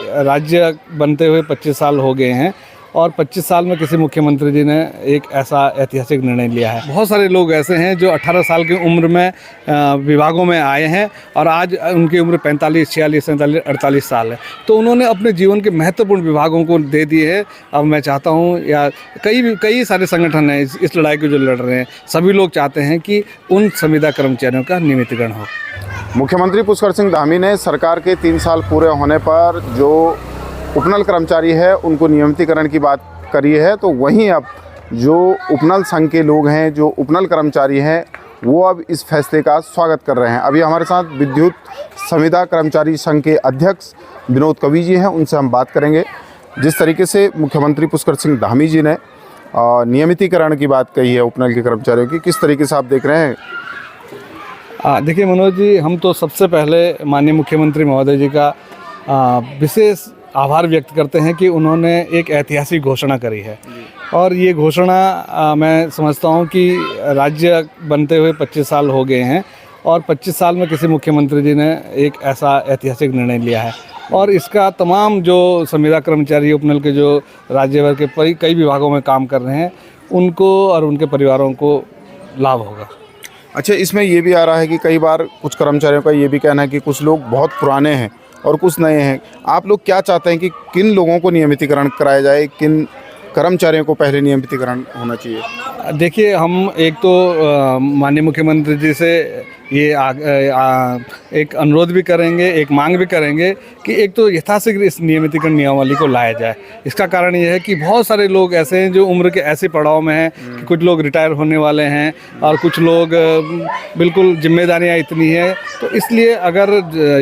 राज्य बनते हुए 25 साल हो गए हैं और 25 साल में किसी मुख्यमंत्री जी ने एक ऐसा ऐतिहासिक निर्णय लिया है। बहुत सारे लोग ऐसे हैं जो 18 साल की उम्र में विभागों में आए हैं और आज उनकी उम्र 45, 46, 47, 48 साल है। तो उन्होंने अपने जीवन के महत्वपूर्ण विभागों को दे दिए है। अब मैं चाहता हूँ या कई सारे संगठन हैं इस लड़ाई को जो लड़ रहे हैं, सभी लोग चाहते हैं कि उन संविदा कर्मचारियों का नियमितीकरण हो। मुख्यमंत्री पुष्कर सिंह धामी ने सरकार के 3 साल पूरे होने पर जो उपनल कर्मचारी है उनको नियमितीकरण की बात करी है, तो वहीं अब जो उपनल संघ के लोग हैं, जो उपनल कर्मचारी हैं, वो अब इस फैसले का स्वागत कर रहे हैं। अभी हमारे साथ विद्युत संविदा कर्मचारी संघ के अध्यक्ष विनोद कवि जी हैं, उनसे हम बात करेंगे। जिस तरीके से मुख्यमंत्री पुष्कर सिंह धामी जी ने नियमितीकरण की बात कही है उपनल के कर्मचारियों की, किस तरीके से आप देख रहे हैं? देखिए मनोज जी, हम तो सबसे पहले माननीय मुख्यमंत्री महोदय जी का विशेष आभार व्यक्त करते हैं कि उन्होंने एक ऐतिहासिक घोषणा करी है। और ये घोषणा मैं समझता हूँ कि राज्य बनते हुए 25 साल हो गए हैं और 25 साल में किसी मुख्यमंत्री जी ने एक ऐसा ऐतिहासिक निर्णय लिया है और इसका तमाम जो संविदा कर्मचारी उपनल के जो राज्य भर के कई विभागों में काम कर रहे हैं उनको और उनके परिवारों को लाभ होगा। अच्छा, इसमें ये भी आ रहा है कि कई बार कुछ कर्मचारियों का ये भी कहना है कि कुछ लोग बहुत पुराने हैं और कुछ नए हैं। आप लोग क्या चाहते हैं कि किन लोगों को नियमितीकरण कराया जाए, किन कर्मचारियों को पहले नियमितीकरण होना चाहिए? देखिए, हम एक तो माननीय मुख्यमंत्री जी से ये एक अनुरोध भी करेंगे, एक मांग भी करेंगे कि एक तो यथाशीघ्र इस नियमितीकरण नियमावली को लाया जाए। इसका कारण ये है कि बहुत सारे लोग ऐसे हैं जो उम्र के ऐसे पड़ाव में हैं कि कुछ लोग रिटायर होने वाले हैं और कुछ लोग बिल्कुल जिम्मेदारियां इतनी हैं, तो इसलिए अगर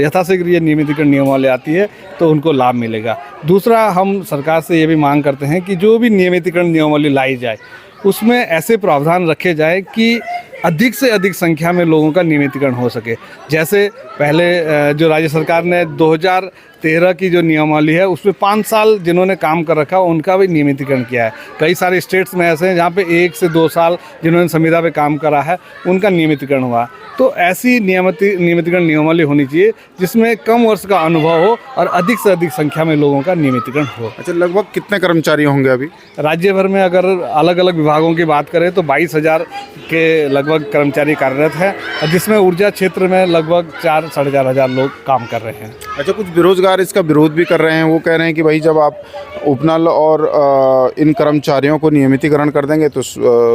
यथाशीघ्र ये नियमितीकरण नियमावली आती है तो उनको लाभ मिलेगा। दूसरा, हम सरकार से ये भी मांग करते हैं कि जो भी नियमितीकरण नियमावली लाई जाए उसमें ऐसे प्रावधान रखे जाए कि अधिक से अधिक संख्या में लोगों का नियमितीकरण हो सके। जैसे पहले जो राज्य सरकार ने 2013 की जो नियमावली है उसमें 5 साल जिन्होंने काम कर रखा उनका भी नियमितीकरण किया है। कई सारे स्टेट्स में ऐसे हैं जहाँ पे 1 से 2 साल जिन्होंने संविदा पे काम करा है उनका नियमितीकरण हुआ। तो ऐसी नियमितीकरण नियमावली होनी चाहिए जिसमें कम वर्ष का अनुभव हो और अधिक से अधिक संख्या में लोगों का नियमितीकरण हो। अच्छा, लगभग कितने कर्मचारी होंगे अभी राज्य भर में? अगर अलग अलग विभागों की बात करें तो 22,000 के लगभग कर्मचारी कार्यरत है, जिसमें ऊर्जा क्षेत्र में लगभग 4-4.5 हज़ार लोग काम कर रहे हैं। अच्छा, कुछ बेरोजगार इसका विरोध भी कर रहे हैं। वो कह रहे हैं कि भाई जब आप उपनल और इन कर्मचारियों को नियमितीकरण कर देंगे तो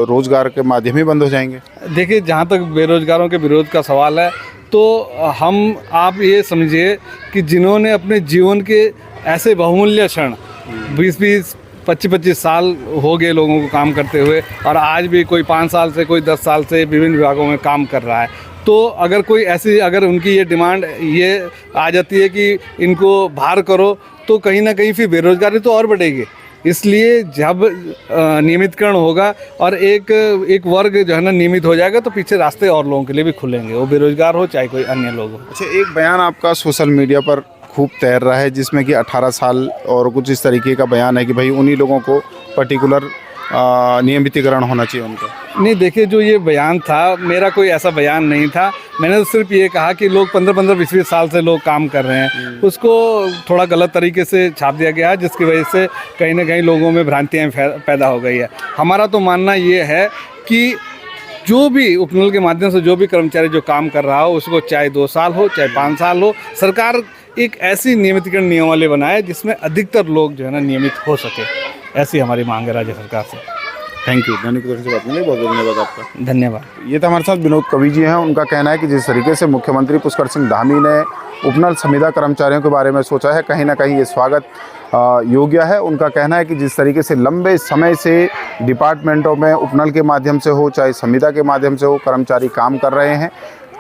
रोजगार के माध्यम ही बंद हो जाएंगे। देखिए, जहाँ तक बेरोजगारों के विरोध का सवाल है तो आप ये समझिए कि जिन्होंने अपने जीवन के ऐसे बहुमूल्य क्षण 20-20, 25-25 साल हो गए लोगों को काम करते हुए और आज भी कोई 5 साल से, कोई 10 साल से विभिन्न विभागों में काम कर रहा है, तो अगर कोई ऐसी अगर उनकी ये डिमांड ये आ जाती है कि इनको बाहर करो तो कहीं ना कहीं फिर बेरोजगारी तो और बढ़ेगी। इसलिए जब नियमितकरण होगा और एक वर्ग जो है ना नियमित हो जाएगा तो पीछे रास्ते और लोगों के लिए भी खुलेंगे, वो बेरोजगार हो चाहे कोई अन्य लोग हो। अच्छा, एक बयान आपका सोशल मीडिया पर खूब तैर रहा है जिसमें कि 18 साल और कुछ इस तरीके का बयान है कि भाई उन्हीं लोगों को पर्टिकुलर नियमितीकरण होना चाहिए उनका। नहीं, देखिए, जो ये बयान था मेरा कोई ऐसा बयान नहीं था। मैंने तो सिर्फ ये कहा कि लोग 15-15, 20-20 साल से लोग काम कर रहे हैं, उसको थोड़ा गलत तरीके से छाप दिया गया है जिसकी वजह से कहीं ना कहीं लोगों में भ्रांतियाँ पैदा हो गई है। हमारा तो मानना ये है कि जो भी उपनल के माध्यम से जो भी कर्मचारी जो काम कर रहा हो उसको चाहे 2 साल हो चाहे 5 साल हो, सरकार एक ऐसी नियमितीकरण नियमावली बनाए जिसमें अधिकतर लोग जो है ना नियमित हो सके। ऐसी हमारी मांग है राज्य सरकार से। Thank you. दैनिक से बात करने बहुत बहुत धन्यवाद आपका। धन्यवाद। ये तो हमारे साथ विनोद कवि जी हैं। उनका कहना है कि जिस तरीके से मुख्यमंत्री पुष्कर सिंह धामी ने उपनल संविदा कर्मचारियों के बारे में सोचा है, कहीं ना कहीं ये स्वागत योग्य है। उनका कहना है कि जिस तरीके से लंबे समय से डिपार्टमेंटों में उपनल के माध्यम से हो चाहे संविदा के माध्यम से हो कर्मचारी काम कर रहे हैं,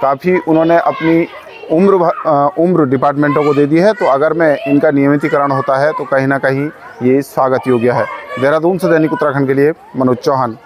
काफ़ी उन्होंने अपनी उम्र डिपार्टमेंटों को दे दी है, तो अगर में इनका नियमितीकरण होता है तो कहीं ना कहीं ये स्वागत योग्य है। देहरादून से दैनिक उत्तराखंड के लिए मनोज चौहान।